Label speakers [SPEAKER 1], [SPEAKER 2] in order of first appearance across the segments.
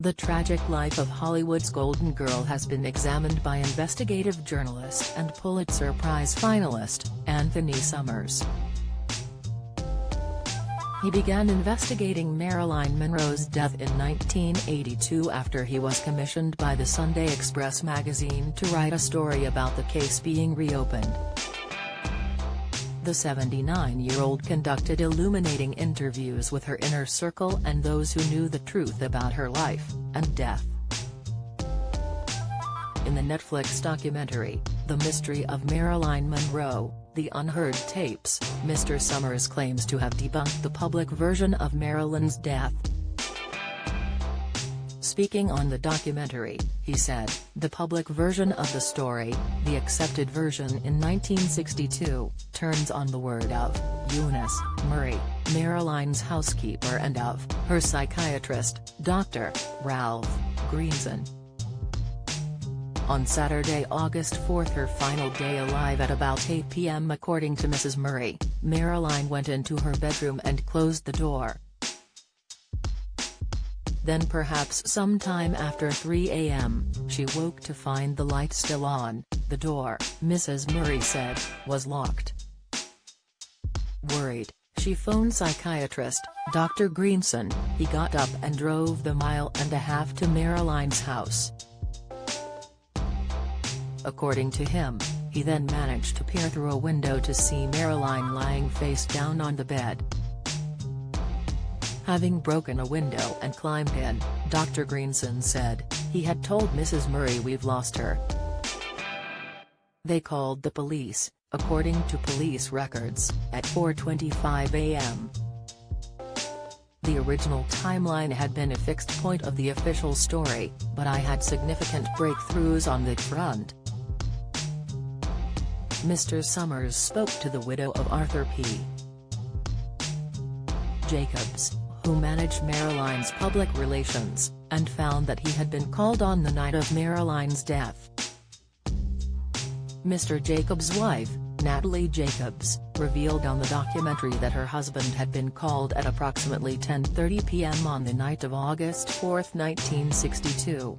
[SPEAKER 1] The tragic life of Hollywood's Golden Girl has been examined by investigative journalist and Pulitzer Prize finalist, Anthony Summers. He began investigating Marilyn Monroe's death in 1982 after he was commissioned by the Sunday Express magazine to write a story about the case being reopened. The 79-year-old conducted illuminating interviews with her inner circle and those who knew the truth about her life and death. In the Netflix documentary, The Mystery of Marilyn Monroe, The Unheard Tapes, Mr. Summers claims to have debunked the public version of Marilyn's death. Speaking on the documentary, he said, "The public version of the story, the accepted version in 1962, turns on the word of Eunice Murray, Marilyn's housekeeper, and of her psychiatrist, Dr. Ralph Greenson." On Saturday, August 4, her final day alive at about 8 p.m. according to Mrs. Murray, Marilyn went into her bedroom and closed the door. Then perhaps sometime after 3 a.m., she woke to find the light still on. The door, Mrs. Murray said, was locked. Worried, she phoned psychiatrist, Dr. Greenson. He got up and drove the 1.5 miles to Marilyn's house. According to him, he then managed to peer through a window to see Marilyn lying face down on the bed. Having broken a window and climbed in, Dr. Greenson said, he had told Mrs. Murray, "We've lost her." They called the police, according to police records, at 4:25 a.m. The original timeline had been a fixed point of the official story, but I had significant breakthroughs on that front. Mr. Summers spoke to the widow of Arthur P. Jacobs, who managed Marilyn's public relations, and found that he had been called on the night of Marilyn's death. Mr. Jacobs' wife, Natalie Jacobs, revealed on the documentary that her husband had been called at approximately 10:30 p.m. on the night of August 4, 1962.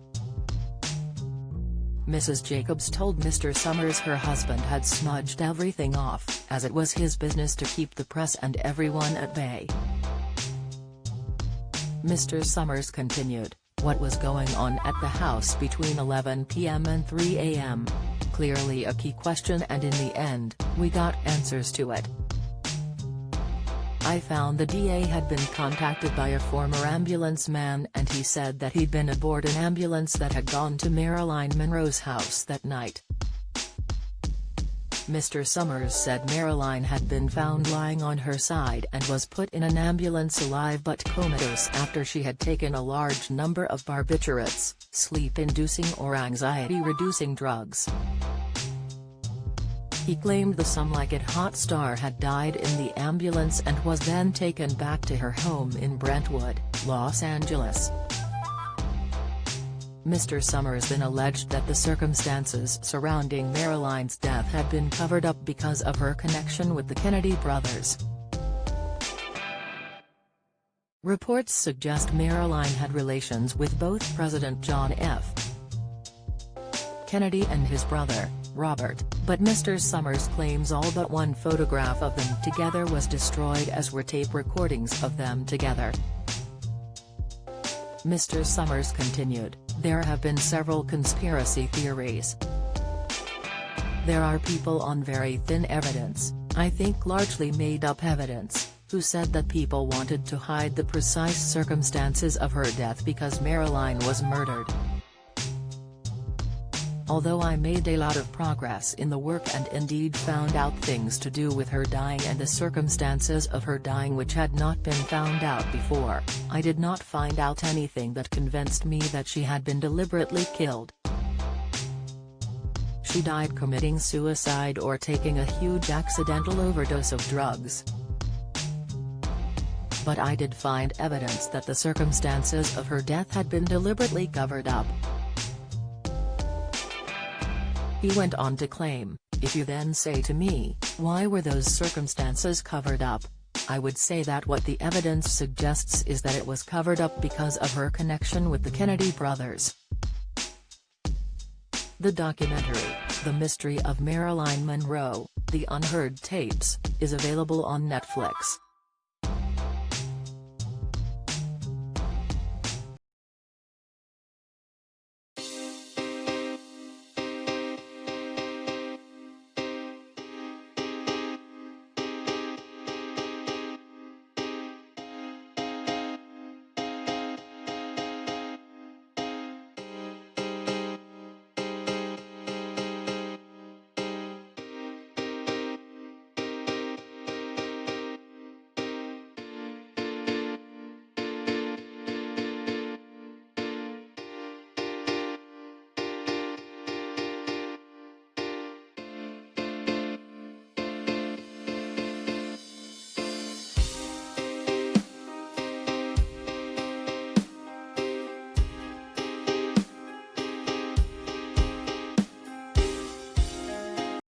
[SPEAKER 1] Mrs. Jacobs told Mr. Summers her husband had smudged everything off, as it was his business to keep the press and everyone at bay. Mr. Summers continued, "What was going on at the house between 11 p.m. and 3 a.m.? Clearly a key question, and in the end, we got answers to it. I found the DA had been contacted by a former ambulance man, and he said that he'd been aboard an ambulance that had gone to Marilyn Monroe's house that night." Mr. Summers said Marilyn had been found lying on her side and was put in an ambulance alive but comatose after she had taken a large number of barbiturates, sleep-inducing or anxiety-reducing drugs. He claimed the Some Like It hot star had died in the ambulance and was then taken back to her home in Brentwood, Los Angeles. Mr. Summers then alleged that the circumstances surrounding Marilyn's death had been covered up because of her connection with the Kennedy brothers. Reports suggest Marilyn had relations with both President John F. Kennedy and his brother, Robert, but Mr. Summers claims all but one photograph of them together was destroyed, as were tape recordings of them together. Mr. Summers continued, "There have been several conspiracy theories. There are people on very thin evidence, I think largely made-up evidence, who said that people wanted to hide the precise circumstances of her death because Marilyn was murdered. Although I made a lot of progress in the work and indeed found out things to do with her dying and the circumstances of her dying which had not been found out before, I did not find out anything that convinced me that she had been deliberately killed. She died committing suicide or taking a huge accidental overdose of drugs. But I did find evidence that the circumstances of her death had been deliberately covered up." He went on to claim, "If you then say to me, why were those circumstances covered up? I would say that what the evidence suggests is that it was covered up because of her connection with the Kennedy brothers. The documentary, The Mystery of Marilyn Monroe, The Unheard Tapes, is available on Netflix.